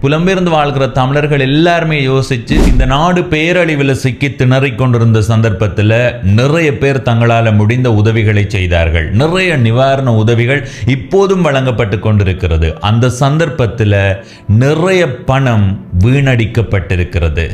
புலம்பெயர்ந்து வாழ்கிற தமிழர்கள் எல்லாருமே யோசிச்சு இந்த நாடு பேரழிவில் சிக்கி திணறிக் கொண்டிருந்த சந்தர்ப்பத்தில் நிறைய பேர் தங்களால் முடிந்த உதவிகளை செய்தார்கள். நிறைய நிவாரண உதவிகள் இப்போதும் வழங்கப்பட்டு கொண்டிருக்கிறது. அந்த சந்தர்ப்பத்தில் நிறைய பணம் வீணடிக்கப்பட்டிருக்கிறது.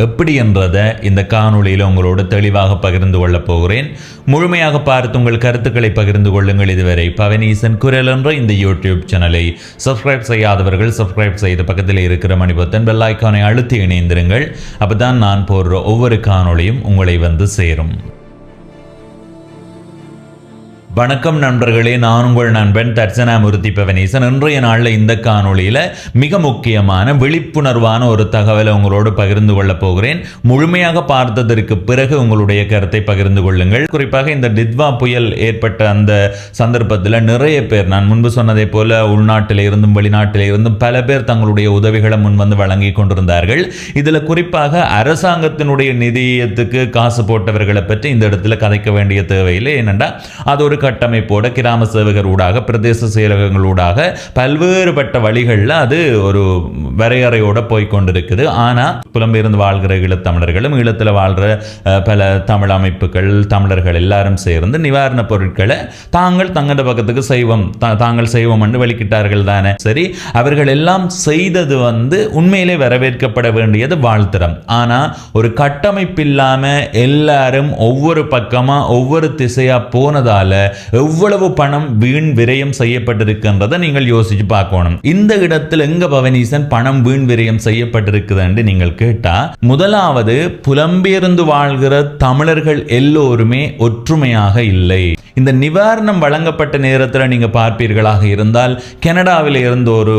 எப்படி என்றதை இந்த காணொளியில் உங்களோடு தெளிவாக பகிர்ந்து கொள்ளப் போகிறேன். முழுமையாக பார்த்து உங்கள் கருத்துக்களை பகிர்ந்து கொள்ளுங்கள். இதுவரை பவனீசன் குரல் என்ற இந்த யூடியூப் சேனலை சப்ஸ்கிரைப் செய்யாதவர்கள் சப்ஸ்கிரைப் செய்து பக்கத்தில் இருக்கிற மணி பட்டன் பெல் ஐக்கானை அழுத்தி இணைந்திருங்கள். அப்பதான் நான் போடுற ஒவ்வொரு காணொளியும் உங்களை வந்து சேரும். வணக்கம் நண்பர்களே, நான் உங்கள் நண்பன் தட்சணாமூர்த்தி பவனீசன். இன்றைய நாளில் இந்த காணொளியில் மிக முக்கியமான விழிப்புணர்வான ஒரு தகவலை உங்களோடு பகிர்ந்து கொள்ளப் போகிறேன். முழுமையாக பார்த்ததற்கு பிறகு உங்களுடைய கருத்தை பகிர்ந்து கொள்ளுங்கள். குறிப்பாக இந்த டிட்வா புயல் ஏற்பட்ட அந்த சந்தர்ப்பத்தில் நிறைய பேர், நான் முன்பு சொன்னதை போல உள்நாட்டில் இருந்தும் வெளிநாட்டில் இருந்தும் பல பேர் தங்களுடைய உதவிகளை முன்வந்து வழங்கி கொண்டிருந்தார்கள். இதில் குறிப்பாக அரசாங்கத்தினுடைய நிதியத்துக்கு காசு போட்டவர்களை பற்றி இந்த இடத்துல கதைக்க வேண்டிய தேவையில்லை. ஏனென்றா அது ஒரு கட்டமைப்போட கிராம சேவகர் ஊடாக பிரதேச செயலகங்களூடாக பல்வேறுபட்ட வழிகளில் அது ஒரு வரையறையோட போய்கொண்டிருக்குது. ஆனால் புலம்பெயர்ந்து வாழ்கிற ஈழத்தமிழர்களும் ஈழத்தில் வாழ்கிற பல தமிழ் அமைப்புகள் தமிழர்கள் எல்லாரும் சேர்ந்து நிவாரணப் பொருட்களை தாங்கள் தங்கட பக்கத்துக்கு தாங்கள் செய்வோம் என்று வெளிக்கிட்டார்கள் தானே. சரி, அவர்கள் எல்லாம் செய்தது உண்மையிலே வரவேற்கப்பட வேண்டியது வாழ்த்திரம். ஆனால் ஒரு கட்டமைப்பு இல்லாம எல்லாரும் ஒவ்வொரு பக்கமா ஒவ்வொரு திசையா போனதால எவ்வளவு பணம் வீண் விரயம் செய்யப்பட்டிருக்கின்றதை நீங்கள் யோசிச்சு பார்க்கணும். இந்த இடத்துல எங்க பவனீசன் பணம் வீண் விரயம் செய்யப்பட்டிருக்குது என்று நீங்கள் கேட்டா, முதலாவது புலம்பெயர்ந்து வாழ்கிற தமிழர்கள் எல்லோருமே ஒற்றுமையாக இல்லை. இந்த நிவாரணம் வழங்கப்பட்ட நேரத்தில் நீங்க பார்ப்பீர்களாக இருந்தால், கனடாவில் இருந்து ஒரு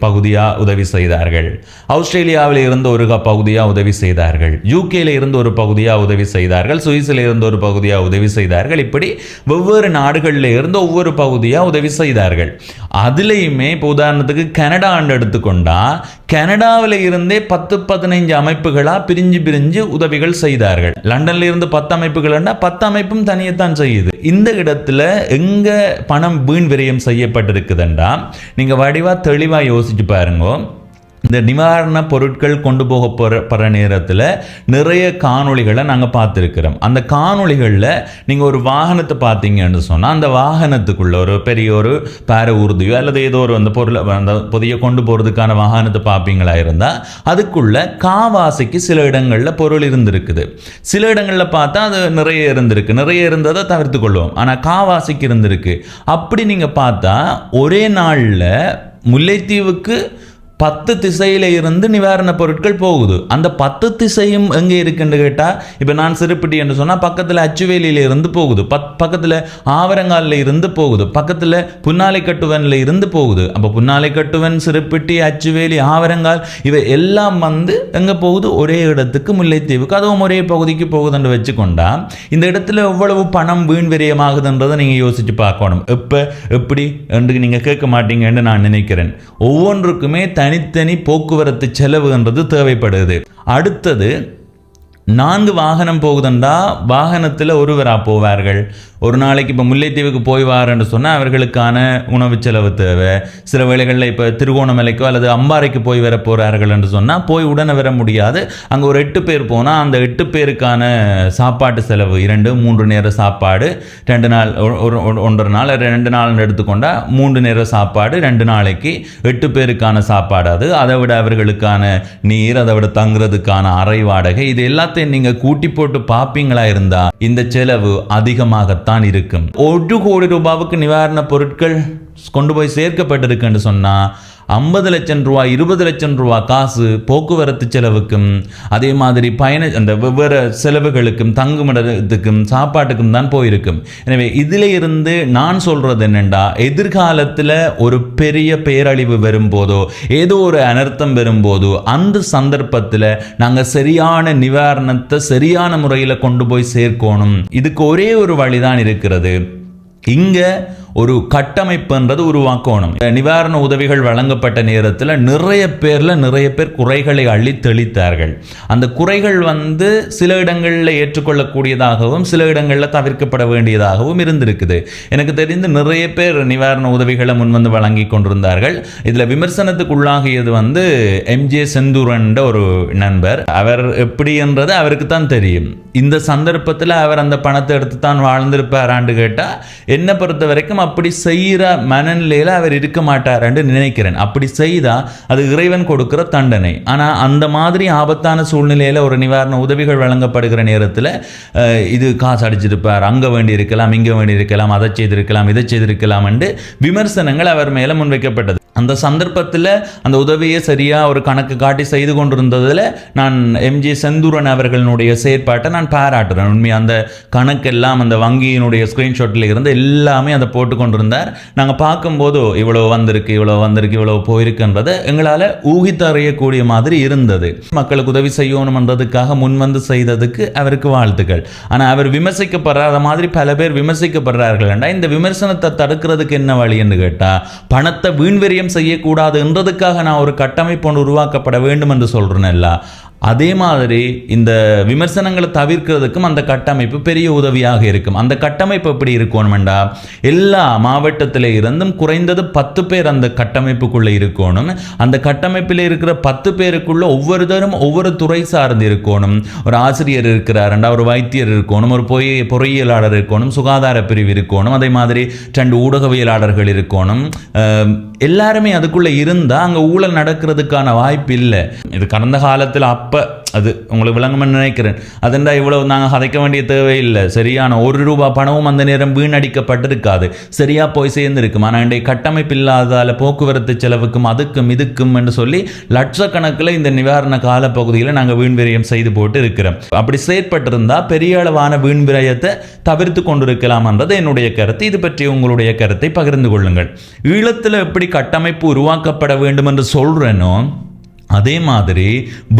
பகுதியா உதவி செய்தார்கள், ஆஸ்திரேலியாவில் இருந்து ஒரு பகுதியா உதவி செய்தார்கள், யூகேல இருந்து ஒரு பகுதியா உதவி செய்தார்கள், சுவிஸில் இருந்து ஒரு பகுதியா உதவி செய்தார்கள். இப்படி வெவ்வேறு நாடுகளில் இருந்து ஒவ்வொரு பகுதியா உதவி செய்தார்கள். அதுலேயுமே இப்போ உதாரணத்துக்கு கனடா எடுத்துக்கொண்டா, கனடாவில் இருந்தே 10-15 அமைப்புகளா பிரிஞ்சு உதவிகள் செய்தார்கள். லண்டன்ல இருந்து 10 அமைப்புகள் 10 அமைப்பும் தனியத்தான் செய்யுது. இந்த இடத்துல எங்க பணம் வீண் விரயம் செய்யப்பட்டிருக்குதுண்டா, நீங்க வடிவா தெளிவா யோசிச்சு பாருங்க. இந்த நிவாரண பொருட்கள் கொண்டு போகிற நேரத்தில் நிறைய காணொளிகளை நாங்கள் பார்த்துருக்கிறோம். அந்த காணொளிகளில் நீங்கள் ஒரு வாகனத்தை பார்த்தீங்கன்னு சொன்னால், அந்த வாகனத்துக்குள்ள ஒரு பெரிய ஒரு பேர ஊர்தியோ அல்லது ஏதோ ஒரு அந்த பொருளை அந்த பொதியை கொண்டு போகிறதுக்கான வாகனத்தை பார்ப்பீங்களா இருந்தால், அதுக்குள்ள காவாசிக்கு சில இடங்களில் பொருள் இருந்திருக்குது. சில இடங்களில் பார்த்தா அது நிறைய இருந்ததை தவிர்த்து கொள்வோம். ஆனால் காவாசிக்கு இருந்திருக்கு. அப்படி நீங்கள் பார்த்தா ஒரே நாளில் முல்லைத்தீவுக்கு 10 திசையில இருந்து நிவாரண பொருட்கள் போகுது. அந்த 10 திசையும் எங்கே இருக்குன்னு கேட்டால், இப்போ நான் சிறுப்பிட்டி என்று சொன்னால் பக்கத்தில் அச்சுவேலியில இருந்து போகுது, பக்கத்தில் ஆவரங்காலில் இருந்து போகுது, பக்கத்தில் புன்னாலை கட்டுவனில் இருந்து போகுது. அப்போ புன்னாலை கட்டுவன், சிறுப்பிட்டி, அச்சுவேலி, ஆவரங்கால் இவை எல்லாம் எங்கே போகுது? ஒரே இடத்துக்கு, முல்லைத்தீவுக்கு, அதுவும் ஒரே பகுதிக்கு போகுதுன்னு வச்சுக்கொண்டா, இந்த இடத்துல எவ்வளவு பணம் வீண் விரயமாகுதுன்றதை நீங்கள் யோசிச்சு பார்க்கணும். எப்படி என்று நீங்கள் கேட்க மாட்டீங்கன்னு நான் நினைக்கிறேன். ஒவ்வொன்றுக்குமே தனித்தனி போக்குவரத்து செலவு என்றது தேவைப்படுது. அடுத்தது, 4 வாகனம் போகுதுண்டா வாகனத்தில் ஒருவராக போவார்கள். ஒரு நாளைக்கு இப்போ முல்லைத்தீவுக்கு போய் வாரன்னு சொன்னால் அவர்களுக்கான உணவு செலவு தேவை. சில வேளைகளில் இப்போ திருகோணமலைக்கோ அல்லது அம்பாறைக்கு போய் வர போகிறார்கள் என்று சொன்னால் போய் உடனே வர முடியாது. அங்கே ஒரு 8 பேர் போனால் அந்த 8 பேருக்கான சாப்பாட்டு செலவு 2-3 நேர சாப்பாடு, 2 நாள் 1.5 நாள் 2 நாள் எடுத்துக்கொண்டால் 3 நேர சாப்பாடு 2 நாளைக்கு 8 பேருக்கான சாப்பாடு. அதை விட அவர்களுக்கான நீர், அதை விட தங்குறதுக்கான அறை வாடகை, இது எல்லாத்தையும் நீங்க கூட்டி போட்டு பாப்பீங்களா இருந்தா இந்த செலவு அதிகமாகத்தான் இருக்கும். 1 கோடி ரூபாவுக்கு நிவாரண பொருட்கள் கொண்டு போய் சேர்க்கப்பட்டிருக்குன்னு சொன்னா 50 லட்சம் ரூபாய் 20 லட்சம் ரூபாய் காசு போக்குவரத்து செலவுக்கும், அதே மாதிரி அந்த வெவ்வேறு செலவுகளுக்கும், தங்குமிடத்துக்கும், சாப்பாட்டுக்கும் தான் போயிருக்கும். எனவே இதில் இருந்து நான் சொல்றது என்னண்டா, எதிர்காலத்தில் ஒரு பெரிய பேரழிவு வரும்போதோ ஏதோ ஒரு அனர்த்தம் வரும்போதோ அந்த சந்தர்ப்பத்தில் நாங்கள் சரியான நிவாரணத்தை சரியான முறையில் கொண்டு போய் சேர்க்கணும். இதுக்கு ஒரே ஒரு வழிதான் இருக்கிறது. இங்க ஒரு கட்டமைப்புன்றது உருவாக்கணும். நிவாரண உதவிகள் வழங்கப்பட்ட நேரத்தில் நிறைய பேர் குறைகளை அள்ளி தெளித்தார்கள். அந்த குறைகள் சில இடங்களில் ஏற்றுக்கொள்ளக்கூடியதாகவும் சில இடங்களில் தவிர்க்கப்பட வேண்டியதாகவும் இருந்திருக்குது. எனக்கு தெரிந்து நிறைய பேர் நிவாரண உதவிகளை முன்வந்து வழங்கி கொண்டிருந்தார்கள். இதில் விமர்சனத்துக்கு உள்ளாகியது எம்ஜே செந்தூரன் ஒரு நண்பர். அவர் எப்படி என்றது அவருக்கு தான் தெரியும். இந்த சந்தர்ப்பத்தில் அவர் அந்த பணத்தை எடுத்து தான் வாழ்ந்திருப்பாரான்னு கேட்டால் என்னை பொறுத்த வரைக்கும் அப்படி செய்கிற மனநிலையில் அவர் இருக்க மாட்டார்ன்னு நினைக்கிறேன். அப்படி செய்தால் அது இறைவன் கொடுக்கிற தண்டனை. ஆனால் அந்த மாதிரி ஆபத்தான சூழ்நிலையில் ஒரு நிவாரண உதவிகள் வழங்கப்படுகிற நேரத்தில் இது காசு அடிச்சிருப்பார், அங்கே வேண்டி இருக்கலாம், இங்கே வேண்டி இருக்கலாம், அதை செய்திருக்கலாம், இதை செய்திருக்கலாம் என்று விமர்சனங்கள் அவர் மேலே முன்வைக்கப்பட்டது. அந்த சந்தர்ப்பத்தில் அந்த உதவியை சரியாக ஒரு கணக்கு காட்டி செய்து கொண்டிருந்ததில் நான் எம்ஜே செந்தூரன் அவர்களுடைய செயற்பாட்டை நான் பாராட்டுறேன். உண்மையாக அந்த கணக்கெல்லாம் அந்த வங்கியினுடைய ஸ்க்ரீன்ஷாட்டில் இருந்து எல்லாமே அதை போட்டு கொண்டிருந்தார். நாங்கள் பார்க்கும்போது இவ்வளோ வந்திருக்கு, இவ்வளோ போயிருக்குன்றதை எங்களால் ஊகித்தறியக்கூடிய மாதிரி இருந்தது. மக்களுக்கு உதவி செய்யணுன்றதுக்காக முன்வந்து செய்ததுக்கு அவருக்கு வாழ்த்துக்கள். ஆனால் அவர் விமர்சிக்கப்படுறாத மாதிரி பல பேர் விமர்சிக்கப்படுறார்கள். இந்த விமர்சனத்தை தடுக்கிறதுக்கு என்ன வழி என்று கேட்டால், பணத்தை வீண்வெறியம் செய்யக்கூடாது என்றதுக்காக நான் ஒரு கட்டமைப்பு ஒன்று உருவாக்கப்பட வேண்டும் என்று சொல்றேன்ல, அதே மாதிரி இந்த விமர்சனங்களை தவிர்க்கிறதுக்கும் அந்த கட்டமைப்பு பெரிய உதவியாக இருக்கும். அந்த கட்டமைப்பு எப்படி இருக்கணும்டா, எல்லா மாவட்டத்தில் இருந்தும் குறைந்தது 10 பேர் அந்த கட்டமைப்புக்குள்ளே இருக்கணும். அந்த கட்டமைப்பில் இருக்கிற 10 பேருக்குள்ள ஒவ்வொருத்தரும் ஒவ்வொரு துறை சார்ந்து இருக்கணும். ஒரு ஆசிரியர் இருக்கிறாருண்டா, ஒரு வைத்தியர் இருக்கணும், ஒரு பொறியியலாளர் இருக்கணும், சுகாதார பிரிவு இருக்கணும், அதே மாதிரி 2 ஊடகவியலாளர்கள் இருக்கணும். எல்லாருமே அதுக்குள்ளே இருந்தால் அங்கே ஊழல் நடக்கிறதுக்கான வாய்ப்பு இல்லை. இது கடந்த காலத்தில் அது உங்களுக்கு விளங்கும்னு நினைக்கிறேன். அதெண்டா இவ்வளவு நாங்கள் கதைக்க வேண்டிய தேவையில்லை. சரியான ₹1 பணமும் அந்த நேரம் வீணடிக்கப்பட்டிருக்காது, சரியா போய் சேர்ந்திருக்கும். ஆனால் இன்றைய கட்டமைப்பு இல்லாதால போக்குவரத்து செலவுக்கும் அதுக்கும் இதுக்கும் என்று சொல்லி லட்சக்கணக்கில் இந்த நிவாரண கால பகுதியில் நாங்கள் வீண்விரயம் செய்து போட்டு இருக்கிறோம். அப்படி செயற்பட்டிருந்தா பெரிய அளவான வீண்விரயத்தை தவிர்த்து கொண்டிருக்கலாம் என்றது என்னுடைய கருத்து. இது பற்றி உங்களுடைய கருத்தை பகிர்ந்து கொள்ளுங்கள். ஈழத்தில் எப்படி கட்டமைப்பு உருவாக்கப்பட வேண்டும் என்று சொல்றேனோ அதே மாதிரி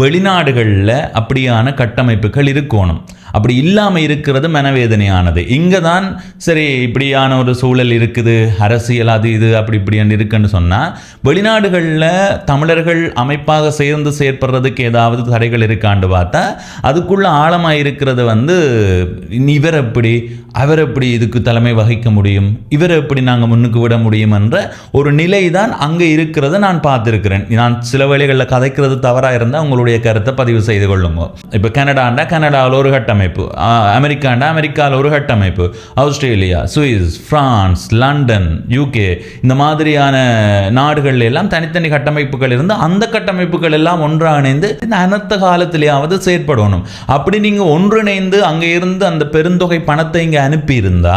வெளிநாடுகளில் அப்படியான கட்டமைப்புகள் இருக்கணும். அப்படி இல்லாமல் இருக்கிறது மனவேதனையானது. இங்கே தான் சரி இப்படியான ஒரு சூழல் இருக்குது, அரசியல் அது இது அப்படி இப்படின்னு இருக்குன்னு சொன்னால், வெளிநாடுகளில் தமிழர்கள் அமைப்பாக சேர்ந்து செயற்படுறதுக்கு ஏதாவது தடைகள் இருக்கான்னு பார்த்தா அதுக்குள்ள ஆழமாக இருக்கிறது இவர் எப்படி அவர் எப்படி இதுக்கு தலைமை வகிக்க முடியும், இவரை எப்படி நாங்கள் முன்னுக்கு விட முடியும் என்ற ஒரு நிலை தான் அங்கே இருக்கிறத நான் பார்த்துருக்கிறேன். நான் சில வேளைகளில் கதைக்கிறது தவறாக இருந்தால் உங்களுடைய கருத்தை பதிவு செய்து கொள்ளுங்க. இப்போ கனடாவில் ஒரு கட்டமைப்பு, அமெரிக்காவில் ஒரு கட்டமைப்பு, Australia, Swiss, France, London, UK இந்த மாதிரியான நாடுகள் எல்லாம் தனித்தனி கட்டமைப்புகள் இருந்து அந்த கட்டமைப்புகள் எல்லாம் ஒன்றிணைந்து அனைத்து காலத்திலேயாவது செயற்படணும். அப்படி நீங்கள் ஒன்றிணைந்து அங்கே இருந்து அந்த பெருந்தொகை பணத்தை இங்கே அனுப்பியிருந்தா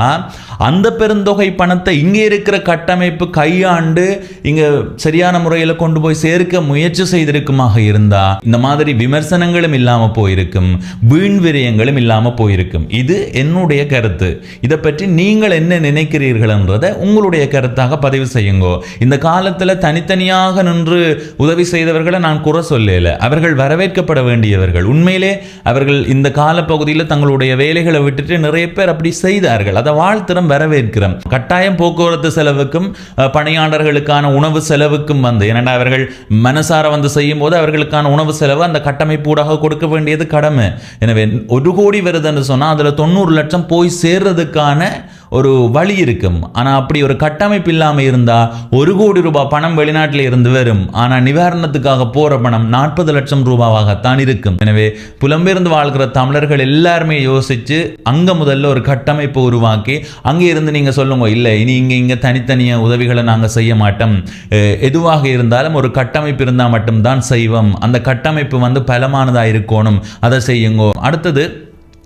அந்த பெருந்தொகை பணத்தை இங்கே இருக்கிற கட்டமைப்பு கையாண்டு இங்கே சரியான முறையில் கொண்டு போய் சேர்க்க முயற்சி செய்திருக்குமாக இருந்தா இந்த மாதிரி விமர்சனங்களும் இல்லாமல் போயிருக்கும், வீண் விரயங்களும் இல்லாமல் போயிருக்கும். இது என்னுடைய கருத்து. இதை பற்றி நீங்கள் என்ன நினைக்கிறீர்கள் என்றதை உங்களுடைய கருத்தாக பதிவு செய்யுங்கோ. இந்த காலத்தில் தனித்தனியாக நின்று உதவி செய்தவர்களை நான் குறை சொல்லல, அவர்கள் வரவேற்கப்பட வேண்டியவர்கள். உண்மையிலே அவர்கள் இந்த காலப்பகுதியில் தங்களுடைய வேலைகளை விட்டுட்டு நிறைய பேர் அப்படி செய்தார்கள். அதை வாழ்த்திரம் வரவேற்கிறோம். கட்டாயம் போக்குவரத்து செலவுக்கும் பணியாளர்களுக்கான உணவு செலவுக்கும் ஏன்னா அவர்கள் மனசார செய்யும் போது அவர்களுக்கான உணவு செலவு அந்த கட்டமைப்பு ஊடாக கொடுக்க வேண்டியது கடமை. எனவே 1 கோடி வருதுன்னு சொன்னால் அதில் 90 லட்சம் போய் சேர்றதுக்கான ஒரு வழி இருக்கும். ஆனால் அப்படி ஒரு கட்டமைப்பு இல்லாமல் இருந்தால் ₹1 கோடி பணம் வெளிநாட்டில் இருந்து வரும், ஆனால் நிவாரணத்துக்காக போகிற பணம் 40 லட்சம் ரூபாவாகத்தான் இருக்கும். எனவே புலம்பெயர்ந்து வாழ்கிற தமிழர்கள் எல்லாருமே யோசித்து அங்கே முதல்ல ஒரு கட்டமைப்பு உருவாக்கி அங்கே இருந்து நீங்கள் சொல்லுங்க, இல்லை இனி இங்கே தனித்தனியாக உதவிகளை நாங்கள் செய்ய மாட்டோம், எதுவாக இருந்தாலும் ஒரு கட்டமைப்பு இருந்தால் மட்டும்தான் செய்வோம், அந்த கட்டமைப்பு பலமானதாக இருக்கணும், அதை செய்யுங்க. அடுத்தது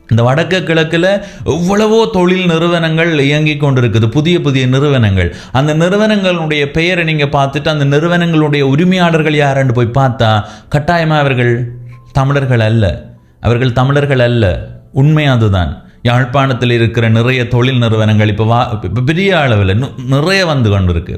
இந்த வடக்கு கிழக்கில் எவ்வளவோ தொழில் நிறுவனங்கள் இயங்கி கொண்டிருக்குது, புதிய புதிய நிறுவனங்கள். அந்த நிறுவனங்களுடைய பெயரை நீங்கள் பார்த்துட்டு அந்த நிறுவனங்களுடைய உரிமையாளர்கள் யாருன்னு போய் பார்த்தா கட்டாயமாக அவர்கள் தமிழர்கள் அல்ல. உண்மை அதுதான். யாழ்ப்பாணத்தில் இருக்கிற நிறைய தொழில் நிறுவனங்கள் இப்போ பெரிய அளவில் நிறைய வந்து கொண்டு இருக்கு.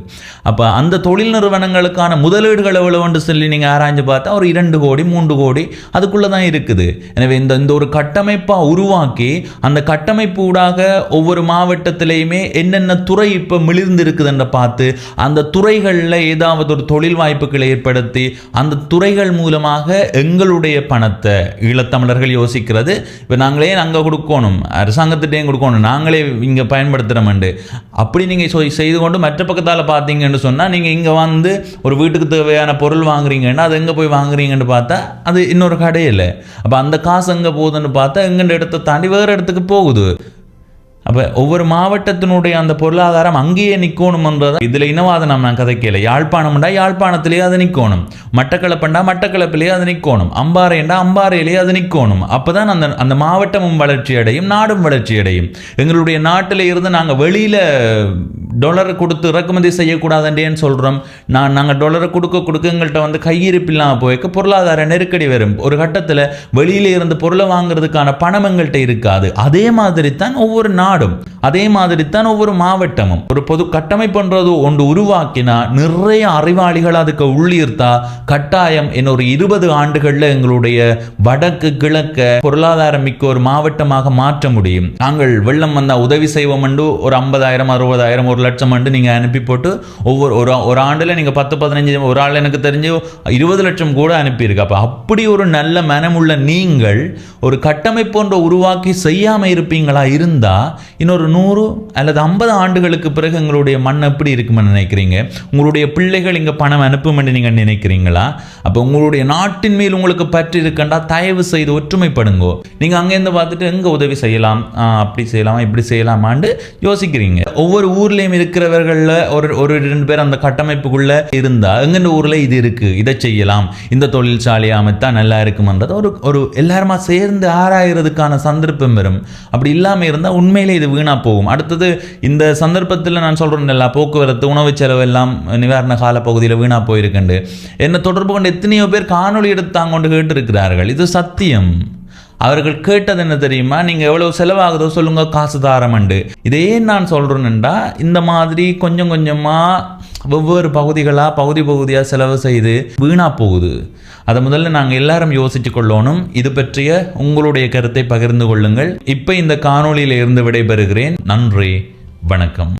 அப்போ அந்த தொழில் நிறுவனங்களுக்கான முதலீடுகள் எவ்வளவுன்னு சொல்லி நீங்கள் ஆராய்ஞ்சு பார்த்தா ஒரு 2 கோடி 3 கோடி அதுக்குள்ளே தான் இருக்குது. எனவே இந்த ஒரு கட்டமைப்பாக உருவாக்கி அந்த கட்டமைப்பு ஊடாக ஒவ்வொரு மாவட்டத்திலையுமே என்னென்ன துறை இப்போ மிளிர்ந்து இருக்குதுன்ற பார்த்து அந்த துறைகளில் ஏதாவது ஒரு தொழில் வாய்ப்புகளை ஏற்படுத்தி அந்த துறைகள் மூலமாக எங்களுடைய பணத்தை ஈழத்தமிழர்கள் யோசிக்கிறது இப்போ நாங்களே அங்கே கொடுக்கணும், அரசாங்கத்திட்டையும் கொடுக்கணும், நாங்களே இங்கே பயன்படுத்துகிறோம்ண்டு அப்படி நீங்கள் செய்து கொண்டு மற்ற பக்கத்தால் பார்த்தீங்கன்னு சொன்னால் நீங்கள் இங்கே வந்து ஒரு வீட்டுக்கு தேவையான பொருள் வாங்குறீங்கன்னா அது எங்கே போய் வாங்குறீங்கன்னு பார்த்தா அது இன்னொரு கடையில். அப்போ அந்த காசு எங்கே போகுதுன்னு பார்த்தா எங்கள்ட இடத்தை தாண்டி வேறு இடத்துக்கு போகுது. அப்போ ஒவ்வொரு மாவட்டத்தினுடைய அந்த பொருளாதாரம் அங்கேயே நிற்கணும்ன்றது இதில் இனவாதம் நான் கதைக்கல. யாழ்ப்பாணம்டா யாழ்ப்பாணத்திலேயே அது நிற்கணும், மட்டக்களப்புண்டா மட்டக்களப்பிலேயே அது நிற்கணும், அம்பாறைண்டா அம்பாறையிலேயே அது நிற்கணும். அப்போ தான் அந்த மாவட்டமும் வளர்ச்சி அடையும், நாடும் வளர்ச்சி அடையும். எங்களுடைய நாட்டில் இருந்து நாங்கள் வெளியில் டாலரை கொடுத்து இறக்குமதி செய்யக்கூடாதுன்றேன்னு சொல்கிறோம். நாங்கள் டாலரை கொடுக்க எங்கள்கிட்ட வந்து கையிருப்பு இல்லாமல் போய்க்க பொருளாதார நெருக்கடி வரும். ஒரு கட்டத்தில் வெளியில இருந்து பொருளை வாங்குறதுக்கான பணம் எங்கள்கிட்ட இருக்காது. அதே மாதிரி தான் ஒவ்வொரு நாடும், அதே மாதிரி தான் ஒவ்வொரு மாவட்டமும். ஒரு பொது கட்டமைப்புன்றது ஒன்று உருவாக்கினா நிறைய அறிவாளிகள் அதுக்கு உள்ளீர்த்தா கட்டாயம் இன்னொரு 20 ஆண்டுகளில் எங்களுடைய வடக்கு கிழக்க பொருளாதாரம் மிக்க ஒரு மாவட்டமாக மாற்ற முடியும். நாங்கள் வெள்ளம் வந்தால் உதவி செய்வோம் ஒரு 50,000 60,000 1 லட்சம் நீங்கள் அனுப்பி போட்டு ஒரு ஆண்டில் நீங்கள் 10-15 ஒரு ஆள் எனக்கு தெரிஞ்சு 20 லட்சம் கூட அனுப்பியிருக்கு. அப்போ அப்படி ஒரு நல்ல மனமுள்ள நீங்கள் ஒரு கட்டமைப்பு ஒன்றை உருவாக்கி செய்யாமல் இருப்பீங்களா இருந்தால் இன்னொரு 100 அல்லது 50 ஆண்டுகளுக்கு பிறகு எங்களுடைய மண் எப்படி இருக்குமென்னு நினைக்கிறீங்க? உங்களுடைய பிள்ளைகள் இங்கே பணம் அனுப்புமென்று நீங்கள் நினைக்கிறீங்களா? அப்போ உங்களுடைய நாட்டின் மேல் உங்களுக்கு பற்றி இருக்கண்டா தயவு செய்து ஒற்றுமைப்படுங்கோ. நீங்கள் அங்கேருந்து பார்த்துட்டு எங்கே உதவி செய்யலாம், அப்படி செய்யலாமா இப்படி செய்யலாமான்னு யோசிக்கிறீங்க. ஒவ்வொரு ஊர்லேயும் இருக்கிறவர்களில் ஒரு 2 பேர் அந்த கட்டமைப்புக்குள்ளே இருந்தால் எங்கெந்த ஊரில் இது இருக்குது, இதை செய்யலாம், இந்த தொழிற்சாலையை அமைத்தா நல்லா இருக்குமன்றது ஒரு எல்லாருமா சேர்ந்து ஆராயிறதுக்கான சந்தர்ப்பம் வரும். அப்படி இல்லாமல் இருந்தால் உண்மையிலே இது வீணாக போகும். அடுத்தது இந்த சந்தர்ப்பத்தில் நான் சொல்கிறேன் எல்லா போக்குவரத்து உணவு செலவு எல்லாம் நிவாரண கால பகுதியில் வீணாக போயிருக்கண்டு என்னை தொடர்பு கொண்டு எத்தனையோ பேர் காணொலி எடுத்தாங்க கொண்டு கேட்டு இருக்கிறார்கள். இது சத்தியம். அவர்கள் கேட்டது என்ன தெரியுமா? நீங்கள் எவ்வளோ செலவாகுதோ சொல்லுங்க, காசு தாரமண்டு. இதே நான் சொல்கிறேன்னுண்டா இந்த மாதிரி கொஞ்சம் கொஞ்சமாக ஒவ்வொரு பகுதியாக செலவு செய்து வீணாக போகுது. அதை முதல்ல நாங்கள் எல்லாரும் யோசிச்சு கொள்ளணும். இது பற்றிய உங்களுடைய கருத்தை பகிர்ந்து கொள்ளுங்கள். இப்போ இந்த காணொளியில் இருந்து விடைபெறுகிறேன். நன்றி, வணக்கம்.